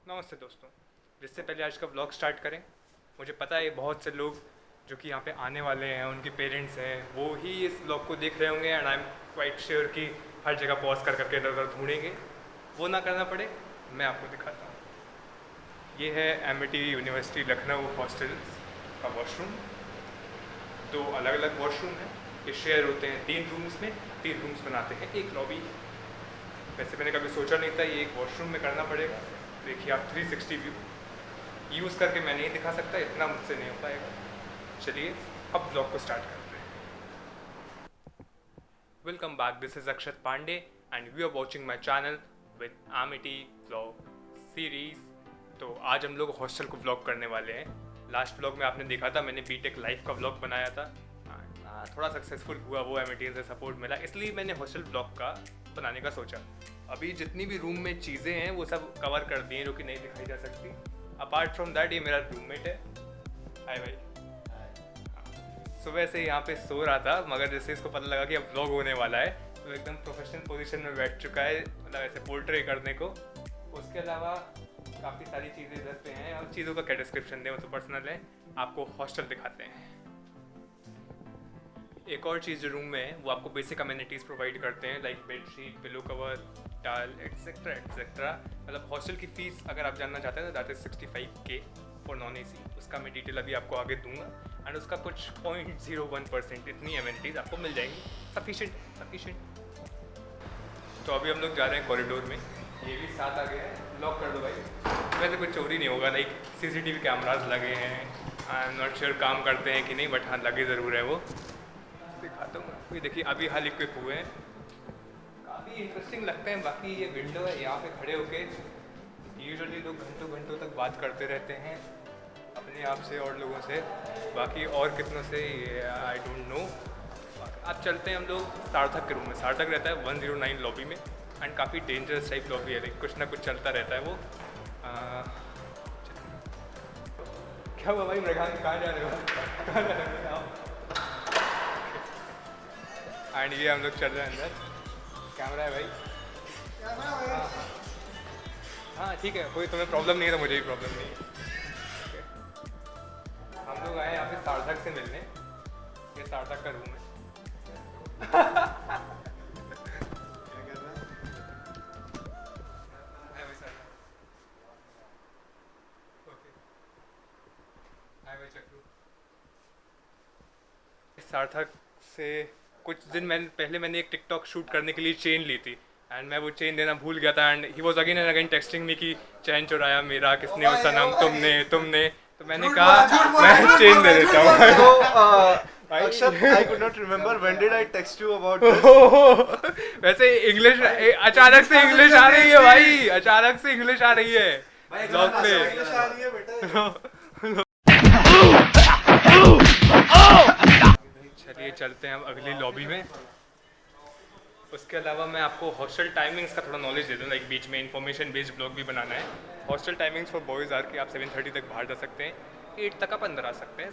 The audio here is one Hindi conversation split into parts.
नमस्ते दोस्तों। जिससे पहले आज का व्लॉग स्टार्ट करें, मुझे पता है बहुत से लोग जो कि यहाँ पे आने वाले हैं, उनके पेरेंट्स हैं, वो ही इस व्लॉग को देख रहे होंगे and I am quite sure कि हर जगह पॉज कर करके इधर उधर ढूंढेंगे। वो ना करना पड़े, मैं आपको दिखाता हूँ। ये है एमिटी यूनिवर्सिटी लखनऊ हॉस्टल का वॉशरूम। दो अलग अलग वॉशरूम हैं, ये शेयर होते हैं 3 रूम्स में। 3 रूम्स बनाते हैं एक लॉबी। वैसे मैंने कभी सोचा नहीं था ये एक वॉशरूम में करना पड़ेगा। देखिए आप 360 व्यू यूज़ करके मैं नहीं दिखा सकता, इतना मुझसे नहीं हो पाएगा। चलिए अब ब्लॉग को स्टार्ट करते हैं। Welcome back, this is Akshat Pandey and we are watching my channel with Amity vlog series. तो आज हम लोग हॉस्टल को व्लॉग करने वाले हैं। लास्ट व्लॉग में आपने देखा था, मैंने बीटेक लाइफ का व्लॉग बनाया था। थोड़ा सक्सेसफुल हुआ, वो एमिटी से सपोर्ट मिला, इसलिए मैंने हॉस्टल व्लॉग का बनाने का सोचा। अभी जितनी भी रूम में चीज़ें हैं वो सब कवर कर दी हैं जो कि नहीं दिखाई जा सकती। अपार्ट फ्रॉम दैट ये मेरा रूममेट है। हाय भाई। सुबह से यहाँ पे सो रहा था, मगर जैसे इसको पता लगा कि अब व्लॉग होने वाला है तो एकदम प्रोफेशनल पोजीशन में बैठ चुका है, मतलब ऐसे पोर्ट्रे करने को। उसके अलावा काफ़ी सारी चीज़ें इधर पे हैं, और चीज़ों का क्या डिस्क्रिप्शन दें, वो तो पर्सनल है। आपको हॉस्टल दिखाते हैं। एक और चीज़ जो रूम में है वो आपको बेसिक अमेनिटीज़ प्रोवाइड करते हैं, like bed sheet, pillow cover, टाल एक्सेट्रा एक्सेट्रा। मतलब हॉस्टल की फ़ीस अगर आप जानना चाहते हैं तो that is 65K for non AC। उसका मैं डिटेल अभी आपको आगे दूंगा एंड उसका कुछ 0.01% इतनी अमेनिटीज़ आपको मिल जाएंगी। सफिशेंट। तो अभी हम लोग जा रहे हैं कॉरिडोर में। ये भी साथ आ गया है, लॉक कर दो भाई। वैसे कुछ चोरी नहीं होगा, लाइक CCTV कैमराज लगे हैं। आई एम नॉट श्योर काम करते हैं कि नहीं, बट हाँ लगे ज़रूर है। वो दिखाता हूँ आपको। ये देखिए अभी हाल इक्विप हुए हैं, काफ़ी इंटरेस्टिंग लगते हैं। बाकी ये विंडो है, यहाँ पे खड़े होके यूजुअली लोग घंटों घंटों तक बात करते रहते हैं अपने आप से और लोगों से। बाकी और कितनों से आई डोंट नो। अब चलते हैं हम लोग सार्थक के रूम में। सार्थक रहता है 109 लॉबी में एंड काफ़ी डेंजरस टाइप लॉबी है, लाइक कुछ ना कुछ चलता रहता है वो। क्या हुआ भाई मृगांक, कहाँ जा रहे हो? कहाँ जा रहे हो आप? एंड ये हम लोग चल रहे हैं अंदर। कैमरा है भाई। हाँ ठीक है, कोई तुम्हें प्रॉब्लम नहीं है तो मुझे भी प्रॉब्लम नहीं है। Okay. हम लोग आए यहाँ पे सार्थक से मिलने। ये सार्थक का रूम है। हाय भाई सार्थक। ओके। हाय भाई चक्रू। सार्थक से कुछ दिन पहले मैंने एक टिकटॉक शूट करने के लिए चेन ली थी एंड मैं वो चेन देना भूल गया था। And he was again and again texting me कि चैन चुराया मेरा किसने, उसका नाम तुमने। तो मैंने कहा मैं चेन दे देता हूँ। Akshat, I could not remember when did I text you about this. वैसे इंग्लिश अचानक से इंग्लिश आ रही है भाई, अचानक से इंग्लिश आ रही है ब्लॉग पे। चलिए चलते हैं अब अगली लॉबी में। उसके अलावा मैं आपको हॉस्टल टाइमिंग्स का थोड़ा नॉलेज दे दूँ, लाइक बीच में इन्फॉर्मेशन बेस्ड ब्लॉग भी बनाना है। Hostel timings for boys are कि आप 7:30 तक बाहर जा सकते हैं, 8 तक आप अंदर आ सकते हैं,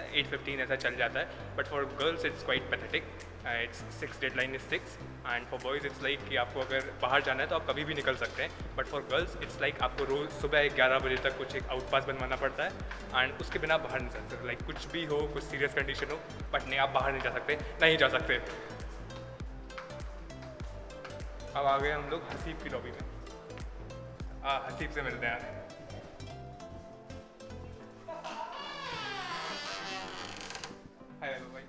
8:15 ऐसा चल जाता है। But for girls it's quite pathetic, it's 6, deadline is 6 and for boys it's like कि आपको अगर बाहर जाना है तो आप कभी भी निकल सकते हैं। But for girls it's like आपको रोज़ सुबह 11 बजे तक कुछ एक आउट पास बनवाना पड़ता है एंड उसके बिना बाहर नहीं जा सकते। लाइक कुछ भी हो, कुछ सीरियस कंडीशन हो, बट नहीं, आप बाहर नहीं जा सकते, नहीं जा सकते। अब आ गए हम लोग हसीब की लॉबी में। हसीब से मिलते हैं। हाय भाई।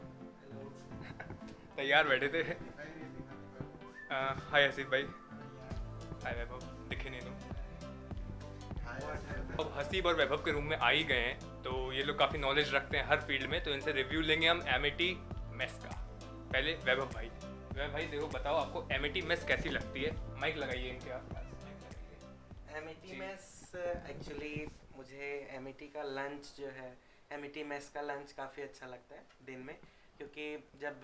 तैयार बैठे थे। हाय हसीब भाई। हाय वैभव, दिखे नहीं तुम। अब हसीब और वैभव के रूम में आ ही गए हैं, तो ये लोग काफ़ी नॉलेज रखते हैं हर फील्ड में, तो इनसे रिव्यू लेंगे हम एमिटी मेस का। पहले वैभव भाई देखो बताओ आपको एमिटी मेस कैसी लगती है? माइक लगाइए इनके आप। एमिटी मेस एक्चुअली मुझे एमिटी का लंच जो है, एमिटी मेस का लंच काफ़ी अच्छा लगता है दिन में, क्योंकि जब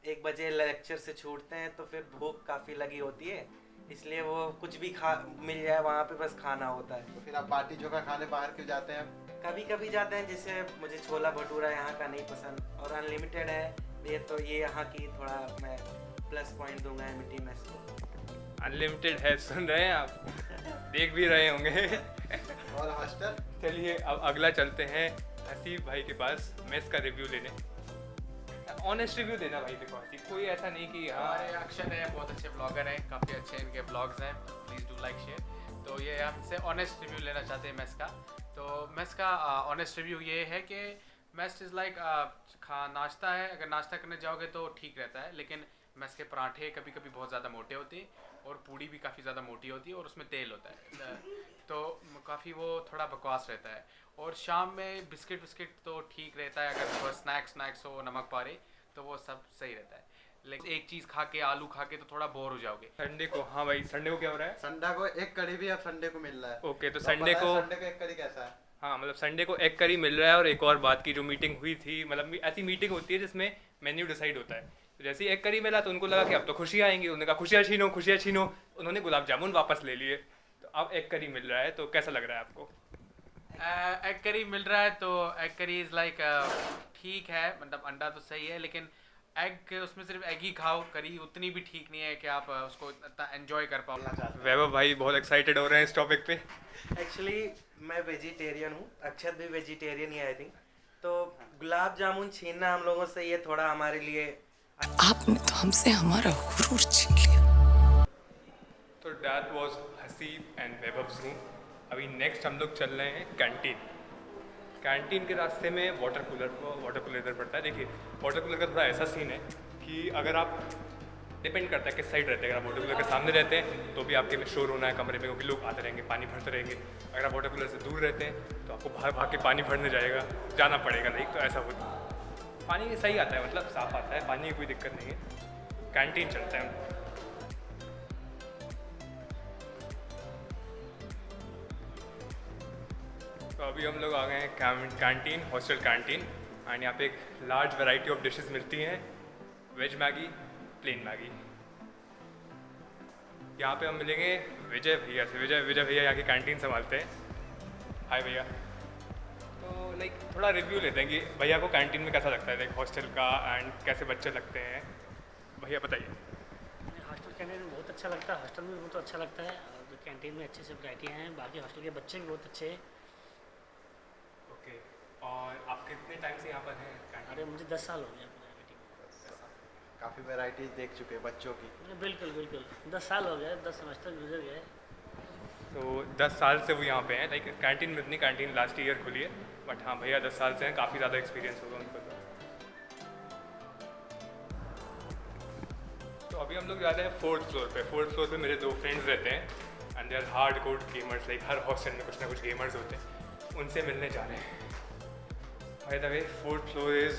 1 बजे लेक्चर से छूटते हैं तो फिर भूख काफ़ी लगी होती है, इसलिए वो कुछ भी मिल जाए वहाँ पे बस खाना होता है। तो फिर आप बाटी चोखा खाने बाहर क्यों जाते हैं? कभी कभी जाते हैं, जैसे मुझे छोला भटूरा यहाँ का नहीं पसंद और अनलिमिटेड है ये, तो ये यहाँ की थोड़ा मैं प्लस पॉइंट दूंगा एमिटी मेस को। अनलिमिटेड है, सुन रहे हैं आप, देख भी रहे होंगे। और हॉस्टल चलिए अब अगला चलते हैं हसीब भाई के पास मेस का रिव्यू लेने। ऑनेस्ट रिव्यू देना भाई, देखो हसीब, कोई ऐसा नहीं कि हमारे अक्षर है, बहुत अच्छे ब्लॉगर हैं, काफ़ी अच्छे इनके ब्लॉग्स हैं, प्लीज़ डू लाइक शेयर। तो ये हमसे ऑनेस्ट रिव्यू लेना चाहते हैं मेस का। तो मेस का ऑनेस्ट रिव्यू ये है कि मेस इज़ लाइक नाश्ता है, अगर नाश्ता करने जाओगे तो ठीक रहता है, लेकिन मेस के पराठे कभी कभी बहुत ज़्यादा मोटे होते हैं और पूड़ी भी काफ़ी ज़्यादा मोटी होती है और उसमें तेल होता है, तो काफ़ी वो थोड़ा बकवास रहता है। और शाम में बिस्किट तो ठीक रहता है, अगर स्नैक्स हो, नमक पारे, तो वो सब सही रहता है। लेकिन एक चीज़ खा के, आलू खा के तो थोड़ा बोर हो जाओगे। संडे को, हाँ भाई संडे को क्या हो रहा है? संडे को एक कड़ी भी अब संडे को मिल रहा है। ओके, तो तो संडे पता को, है संडे को एक कड़ी कैसा है? हाँ मतलब संडे को एग करी मिल रहा है। और एक और बात की, जो मीटिंग हुई थी, मतलब ऐसी मीटिंग होती है जिसमें मेन्यू डिसाइड होता है, तो जैसे ही एग करी मिला तो उनको लगा कि अब तो खुशियाँ आएंगी, उन्होंने कहा खुशियाँ छीनो, उन्होंने गुलाब जामुन वापस ले लिए। तो अब एग करी मिल रहा है, तो कैसा लग रहा है आपको? एग करी मिल रहा है तो एग करी इज़ लाइक ठीक है, मतलब अंडा तो सही है, लेकिन एग उसमें सिर्फ एग ही खाओ, करी उतनी भी ठीक नहीं है कि आप उसको इतना एंजॉय कर पाओ। वैभव भाई बहुत एक्साइटेड हो रहे हैं इस टॉपिक पे। एक्चुअली मैं वेजिटेरियन हूँ, अक्षत भी वेजिटेरियन ही आई थिंक, तो गुलाब जामुन छीनना हम लोगों से ये थोड़ा हमारे लिए। आपने तो हमसे हमारा गुरूर छीन लिया। तो that was Haseeb and Vaibhav zoom. अभी नेक्स्ट हम लोग चल रहे हैं कैंटीन। कैंटीन के रास्ते में वाटर कूलर इधर पड़ता है। देखिए वाटर कूलर का थोड़ा ऐसा सीन है कि अगर आप, डिपेंड करता है किस साइड रहते हैं, अगर आप वाटर कूलर के सामने रहते हैं तो भी आपके में शोर होना है कमरे में, क्योंकि लोग आते रहेंगे, पानी भरते रहेंगे। अगर आप वाटर कूलर से दूर रहते हैं तो आपको बाहर भाग के पानी भरने जाना पड़ेगा, नहीं तो ऐसा होता है। पानी सही आता है, मतलब साफ़ आता है, पानी की कोई दिक्कत नहीं है। कैंटीन चलते हैं। तो अभी हम लोग आ गए हैं कैंटीन, हॉस्टल कैंटीन, एंड यहाँ पे एक लार्ज वैरायटी ऑफ डिशेस मिलती हैं। Veg Maggi, plain Maggi. यहाँ पे हम मिलेंगे विजय भैया से। विजय भैया यहाँ की कैंटीन संभालते हैं। हाय भैया। तो लाइक थोड़ा रिव्यू लेते हैं कि भैया को कैंटीन में कैसा लगता है, लाइक हॉस्टल का, एंड कैसे बच्चे लगते हैं। भैया बताइए। हॉस्टल कैंटीन में बहुत अच्छा लगता है, हॉस्टल में बहुत अच्छा लगता है, और कैंटीन में अच्छे से वैरायटी हैं, बाकी हॉस्टल के बच्चे भी बहुत अच्छे हैं। ओके, और आप कितने टाइम से यहाँ पर हैं कैंटीन? अरे मुझे 10 साल हो गए अपने कैंटीन काफ़ी वैरायटीज देख चुके हैं बच्चों की। में। बिल्कुल 10 साल हो गए, 10 सेमेस्टर गुजर गए। तो 10 साल से वो यहाँ पे हैं। लाइक कैंटीन में, अपनी कैंटीन लास्ट ईयर खुली है, बट हाँ भैया 10 साल से हैं, काफ़ी ज़्यादा एक्सपीरियंस होगा उनको। तो अभी हम लोग जा रहे हैं 4th फ्लोर पे। 4th फ्लोर पे मेरे 2 फ्रेंड्स रहते हैं, and they are hardcore gamers. Like हर हॉस्टल में कुछ ना कुछ गेमर्स होते हैं, उनसे मिलने जा रहे हैं। By the way 4th floor is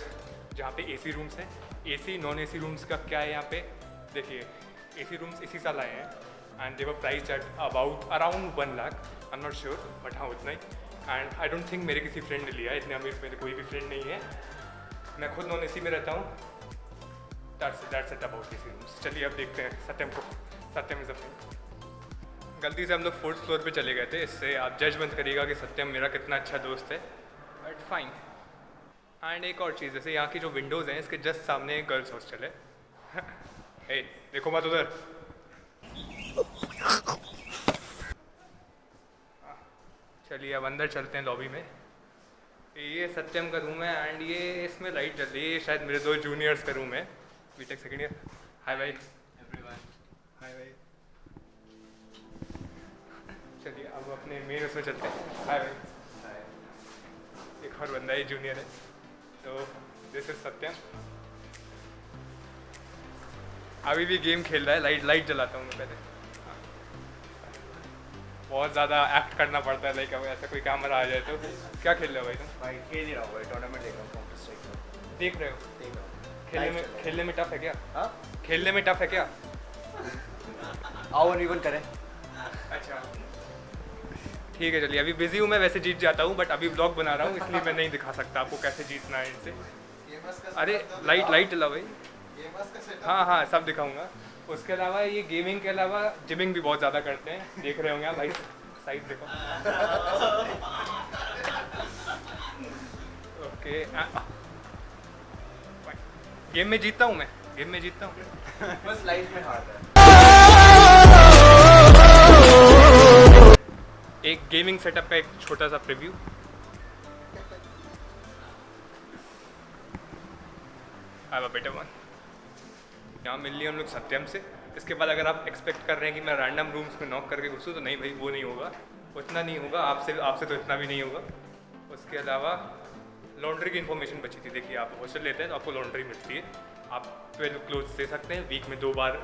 जहाँ पे AC रूम्स हैं। AC नॉन AC रूम्स का क्या है यहाँ पे, देखिए AC रूम्स इसी साल आए हैं, and they were priced at around 1 lakh, I am not sure, but हाँ उतना ही। एंड आई डोंट थिंक मेरे किसी फ्रेंड ने लिया है, इतने अमीर मेरे कोई भी फ्रेंड नहीं है। मैं खुद नॉन AC में रहता हूँ। That's it about AC rooms. चलिए अब देखते हैं सत्यम को। सत्यम इज़ अ गलती से हम लोग 4th फ्लोर पे चले गए थे, इससे आप जज मत करिएगा कि सत्यम मेरा कितना अच्छा दोस्त है, बट फाइन। एंड एक और चीज़, जैसे यहाँ की जो विंडोज़ हैं, इसके जस्ट सामने एक गर्ल्स हॉस्टल है। ए, देखो मत उधर। चलिए अब अंदर चलते हैं लॉबी में। ये सत्यम का रूम है, एंड ये इसमें लाइट जल रही है, ये शायद मेरे 2 जूनियर्स का रूम है, बीटेक सेकेंड ईयर। हाय भाई। हाय भाई। चलिए अब अपने मेन उसमें चलते हैं। हाय भाई। एक और बंदा है, जूनियर है। तो दिस इज सत्यम। अभी भी गेम खेल रहा है। लाइट जलाता हूँ मैं पहले। बहुत ज़्यादा एक्ट करना पड़ता है, लाइक अगर ऐसा कोई कैमरा आ जाए तो। क्या खेल रहे हो भाई तुम? भाई खेल ही रहा हूँ भाई, टूर्नामेंट देख रहा हूँ काउंटर स्ट्राइक। देख रहे हो? देख रहा हूँ। खेलने में टफ है क्या? हाँ, खेलने में टफ है क्या? आओ इवन करें। अच्छा ठीक है, चलिए अभी बिजी हूँ मैं, वैसे जीत जाता हूँ, बट अभी ब्लॉग बना रहा हूँ इसलिए मैं नहीं दिखा सकता आपको कैसे जीतना है इनसे। अरे लाइट जला भाई। हाँ सब दिखाऊंगा। उसके अलावा ये गेमिंग के अलावा जिमिंग भी बहुत ज़्यादा करते हैं, देख रहे होंगे आप भाई, साइज देखो। ओके, गेम में जीतता हूँ मैं, गेम में जीतता हूँ। बस लाइफ में हारता है। गेमिंग सेटअप का एक छोटा सा preview. I have a better one. यहाँ मिल लिया हम लोग सत्यम से। इसके बाद अगर आप एक्सपेक्ट कर रहे हैं कि मैं रैंडम रूम्स में नॉक करके घुसूँ तो नहीं भाई, वो नहीं होगा, उतना नहीं होगा, आपसे तो इतना भी नहीं होगा। उसके अलावा लॉन्ड्री की इन्फॉर्मेशन बची थी। देखिए आप हॉस्टल लेते हैं तो आपको लॉन्ड्री मिलती है, आप 12 क्लोथ्स दे सकते हैं, वीक में 2 बार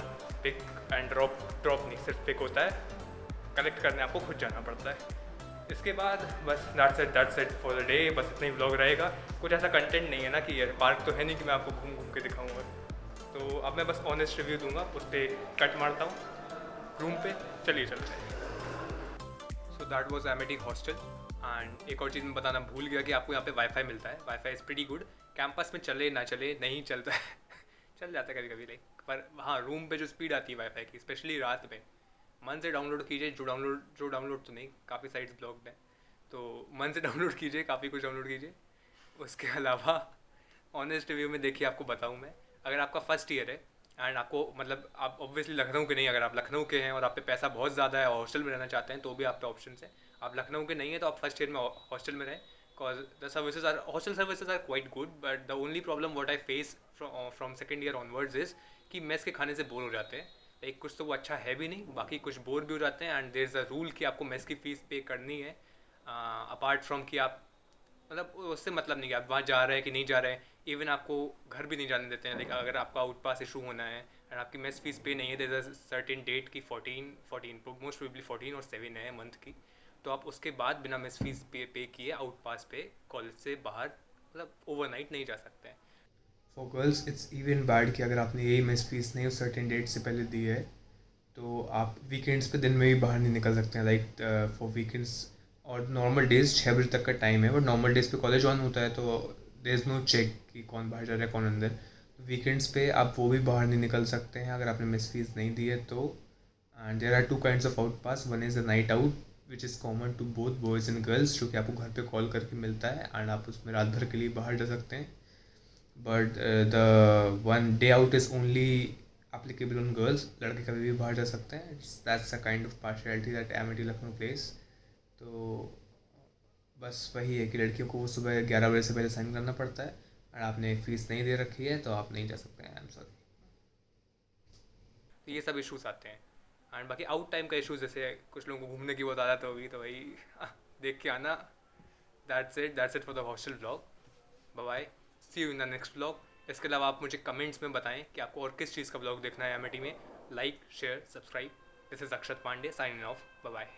पिक एंड ड्रॉप नहीं, सिर्फ पिक होता है, कलेक्ट करने आपको खुद जाना पड़ता है। इसके बाद बस that's it for the day. बस इतना ही व्लॉग रहेगा। कुछ ऐसा कंटेंट नहीं है ना कि पार्क तो है नहीं कि मैं आपको घूम घूम के दिखाऊंगा। तो अब मैं बस ऑनेस्ट रिव्यू दूंगा, उस पर कट मारता हूँ रूम पे। चलिए चलते हैं। So that was Amity hostel. And एक और चीज़ मैं बताना भूल गया कि आपको यहाँ पे वाईफाई मिलता है। Wifi is pretty good. Campus में चले ना चले, नहीं चलता है चल जाता है कभी कभी लाइक, पर हाँ रूम पे जो स्पीड आती है वाईफाई की, स्पेशली रात में, मन से डाउनलोड कीजिए। जो डाउनलोड तो नहीं, काफ़ी साइट्स ब्लॉक्ड हैं, तो मन से डाउनलोड कीजिए, काफ़ी कुछ डाउनलोड कीजिए। उसके अलावा ऑनेस्ट रिव्यू में देखिए आपको बताऊँ मैं, अगर आपका फर्स्ट ईयर है एंड आपको मतलब आप ऑब्वियसली लखनऊ के नहीं, अगर आप लखनऊ के हैं और आप पे पैसा बहुत ज़्यादा है और हॉस्टल में रहना चाहते हैं तो भी आप पे ऑप्शन है। आप लखनऊ के नहीं है तो आप फर्स्ट ईयर में हॉस्टल में रहें, because the services are hostel services are quite good. But the only problem what I face from second year onwards is कि मेस के खाने से बोर हो जाते हैं। एक कुछ तो वो अच्छा है भी नहीं, बाकी कुछ बोर भी हो जाते हैं। And there is a rule कि आपको मेस की फ़ीस पे करनी है, अपार्ट फ्रॉम कि आप मतलब उससे मतलब नहीं कि आप वहाँ जा रहे हैं कि नहीं जा रहे हैं। इवन आपको घर भी नहीं जाने देते हैं, लेकिन अगर आपका आउट पास इशू होना है एंड आपकी मेस फीस पे नहीं है, there is a certain date की 14 मोस्ट प्रोबेबली 14 और 7 है मंथ की, तो आप उसके बाद बिना मेस फीस पे किए आउट पास पे कॉलेज से बाहर मतलब ओवरनाइट नहीं जा सकते हैं। For girls it's even bad कि अगर आपने यही मेस फीस नहीं उस सर्टेन डेट से पहले दी है तो आप वीकेंड्स पे दिन में भी बाहर नहीं निकल सकते हैं। लाइक फॉर वीकेंड्स और नॉर्मल डेज 6 बजे तक का टाइम है, बट नॉर्मल डेज पे कॉलेज ऑन होता है तो देयर इज़ नो चेक कि कौन बाहर जा रहा है कौन अंदर। वीकेंड्स पे आप वो भी बाहर नहीं निकल सकते हैं अगर आपने मिस फीस नहीं दी है तो। And there are 2 kinds of out pass. One is a night out which is common to both boys and girls, जो कि आपको घर पे कॉल करके मिलता है एंड आप उसमें रात भर के लिए बाहर जा सकते हैं। But the one day out is only applicable on girls, लड़के कभी भी बाहर जा सकते हैं। That's a kind of partiality that Amity Lucknow place. तो बस वही है कि लड़कियों को वो सुबह 11 बजे से पहले साइन करना पड़ता है और आपने फ़ीस नहीं दे रखी है तो आप नहीं जा सकते हैं। I am sorry. तो ये सब इश्यूज आते हैं। एंड बाकी आउट टाइम का इशूज़, जैसे कुछ लोगों को घूमने की बहुत आदत होगी तो वही देख के आना। That's it for the hostel blog. Bye bye, see you in the next blog. इसके अलावा आप मुझे कमेंट्स में बताएं कि आपको और किस चीज़ का ब्लॉग देखना है एमिटी में। Like share subscribe. This is Akshat Pandey signing off. Bye bye.